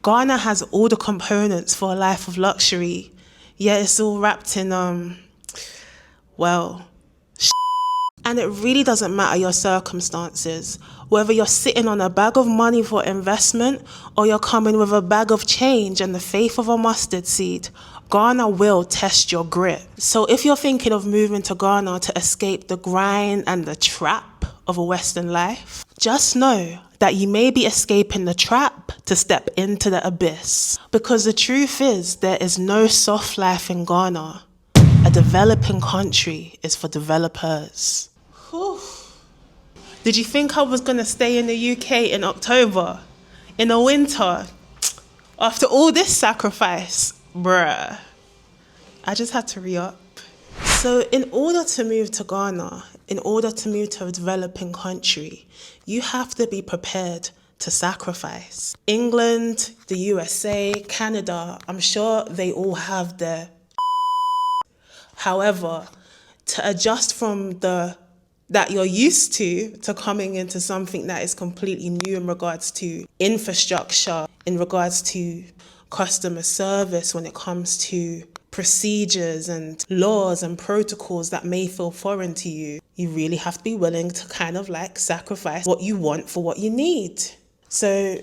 Ghana has all the components for a life of luxury, yet it's all wrapped in, well, and it really doesn't matter your circumstances, whether you're sitting on a bag of money for investment or you're coming with a bag of change and the faith of a mustard seed. Ghana will test your grit. So if you're thinking of moving to Ghana to escape the grind and the trap of a Western life, just know that you may be escaping the trap to step into the abyss. Because the truth is, there is no soft life in Ghana. A developing country is for developers. Whew. Did you think I was gonna stay in the UK in October, in the winter, after all this sacrifice? Bruh, I just had to re-up. So in order to move to Ghana, in order to move to a developing country, you have to be prepared to sacrifice. England, the USA, Canada, I'm sure they all have their. However, to adjust from that you're used to coming into something that is completely new in regards to infrastructure, in regards to customer service, when it comes to procedures and laws and protocols that may feel foreign to you, you really have to be willing to kind of like sacrifice what you want for what you need. So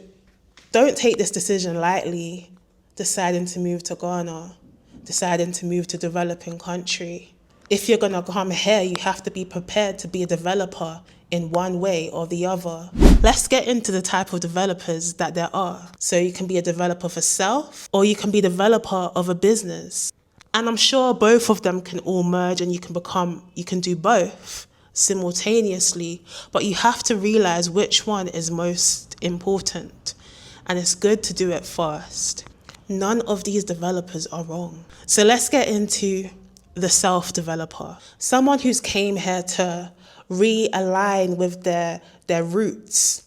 don't take this decision lightly, deciding to move to Ghana, deciding to move to a developing country. If you're gonna come here, you have to be prepared to be a developer in one way or the other. Let's get into the type of developers that there are. So you can be a developer for self, or you can be a developer of a business. And I'm sure both of them can all merge and you can do both simultaneously, but you have to realize which one is most important. And it's good to do it first. None of these developers are wrong. So let's get into the self-developer. Someone who's came here to realign with their roots,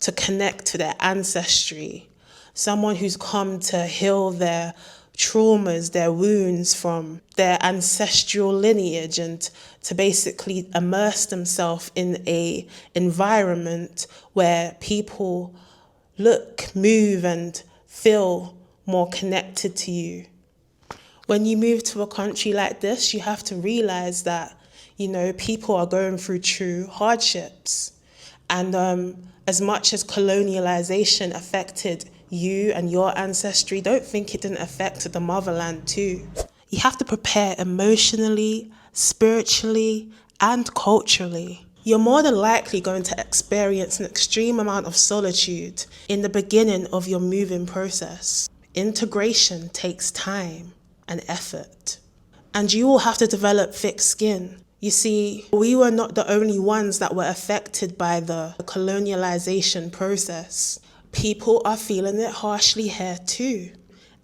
to connect to their ancestry. Someone who's come to heal their traumas, their wounds from their ancestral lineage, and to basically immerse themselves in a environment where people look, move, and feel more connected to you. When you move to a country like this, you have to realize that, people are going through true hardships. And as much as colonialization affected you and your ancestry, don't think it didn't affect the motherland too. You have to prepare emotionally, spiritually, and culturally. You're more than likely going to experience an extreme amount of solitude in the beginning of your moving process. Integration takes time and effort. And you will have to develop thick skin. You see, we were not the only ones that were affected by the colonialization process. People are feeling it harshly here too,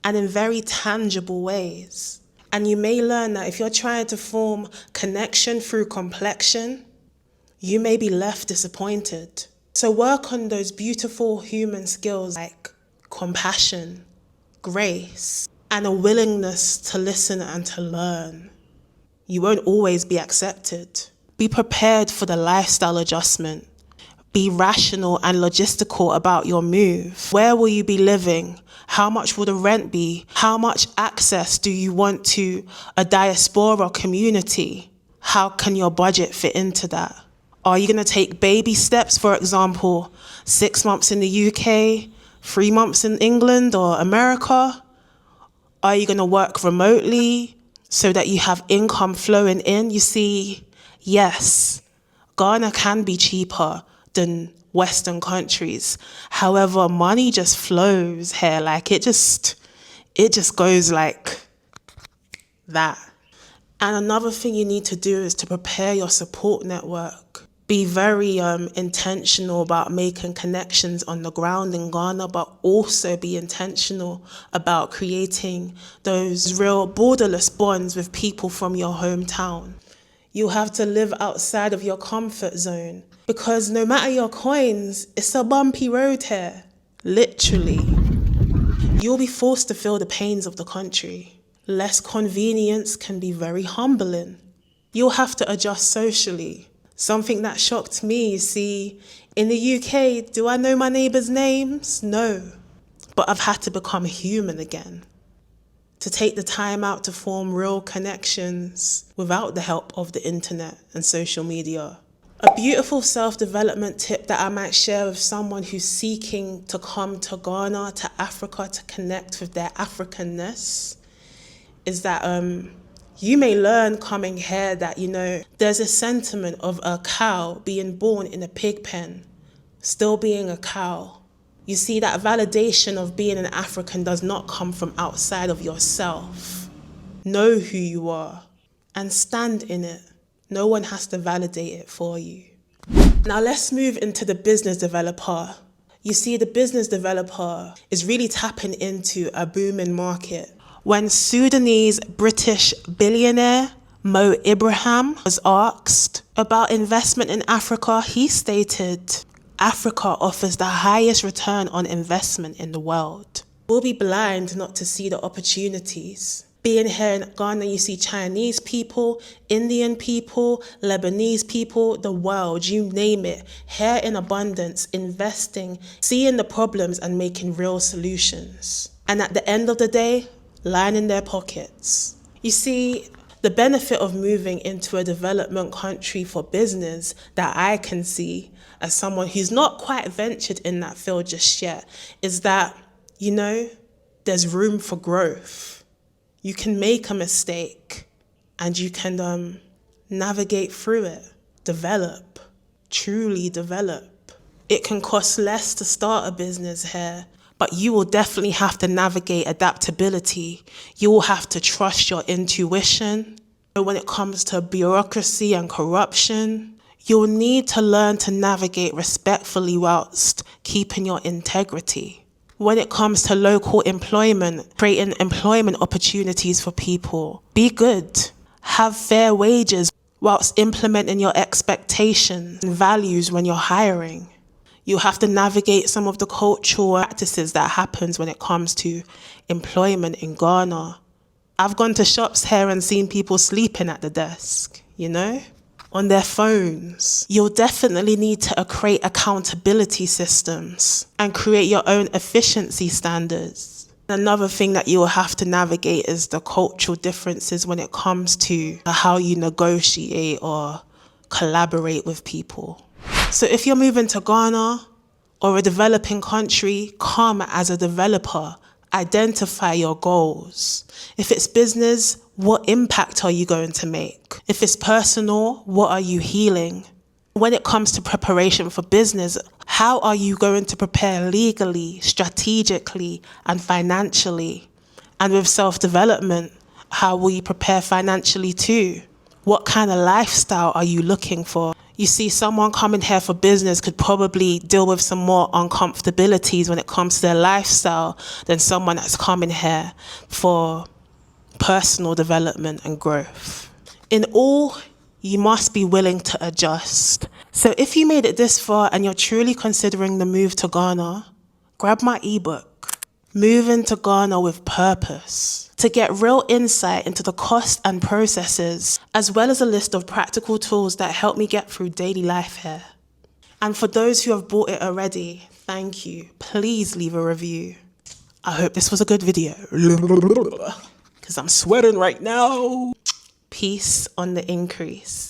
and in very tangible ways. And you may learn that if you're trying to form connection through complexion, you may be left disappointed. So work on those beautiful human skills like compassion, grace, and a willingness to listen and to learn. You won't always be accepted. Be prepared for the lifestyle adjustment. Be rational and logistical about your move. Where will you be living? How much will the rent be? How much access do you want to a diaspora community? How can your budget fit into that? Are you going to take baby steps, for example, 6 months in the UK, 3 months in England or America? Are you going to work remotely so that you have income flowing in? You see, yes, Ghana can be cheaper than Western countries. However, money just flows here. Like it just goes like that. And another thing you need to do is to prepare your support network. Be very intentional about making connections on the ground in Ghana, but also be intentional about creating those real borderless bonds with people from your hometown. You'll have to live outside of your comfort zone because no matter your coins, it's a bumpy road here. Literally. You'll be forced to feel the pains of the country. Less convenience can be very humbling. You'll have to adjust socially. Something that shocked me, you see, in the UK, do I know my neighbours' names? No. but I've had to become human again. To take the time out to form real connections without the help of the internet and social media. A beautiful self-development tip that I might share with someone who's seeking to come to Ghana, to Africa, to connect with their Africanness is that you may learn coming here that, there's a sentiment of a cow being born in a pig pen, still being a cow. You see, that validation of being an African does not come from outside of yourself. Know who you are and stand in it. No one has to validate it for you. Now let's move into the business developer. You see, the business developer is really tapping into a booming market. When Sudanese British billionaire Mo Ibrahim was asked about investment in Africa, he stated, Africa offers the highest return on investment in the world. We'll be blind not to see the opportunities. Being here in Ghana, you see Chinese people, Indian people, Lebanese people, the world, you name it, here in abundance, investing, seeing the problems and making real solutions. And at the end of the day, lining their pockets. You see, the benefit of moving into a development country for business that I can see as someone who's not quite ventured in that field just yet is that, there's room for growth. You can make a mistake and you can navigate through it, develop, truly develop. It can cost less to start a business here, but you will definitely have to navigate adaptability. You will have to trust your intuition. When it comes to bureaucracy and corruption, you'll need to learn to navigate respectfully whilst keeping your integrity. When it comes to local employment, creating employment opportunities for people, be good. Have fair wages whilst implementing your expectations and values when you're hiring. You have to navigate some of the cultural practices that happens when it comes to employment in Ghana. I've gone to shops here and seen people sleeping at the desk, on their phones. You'll definitely need to create accountability systems and create your own efficiency standards. Another thing that you will have to navigate is the cultural differences when it comes to how you negotiate or collaborate with people. So if you're moving to Ghana or a developing country, come as a developer. Identify your goals. If it's business, what impact are you going to make? If it's personal, what are you healing? When it comes to preparation for business, how are you going to prepare legally, strategically, and financially? And with self-development, how will you prepare financially too? What kind of lifestyle are you looking for? You see, someone coming here for business could probably deal with some more uncomfortabilities when it comes to their lifestyle than someone that's coming here for personal development and growth. In all, you must be willing to adjust. So if you made it this far and you're truly considering the move to Ghana, grab my ebook, Moving to Ghana with Purpose, to get real insight into the cost and processes, as well as a list of practical tools that help me get through daily life here. And for those who have bought it already, thank you. Please leave a review. I hope this was a good video, because I'm sweating right now. Peace on the increase.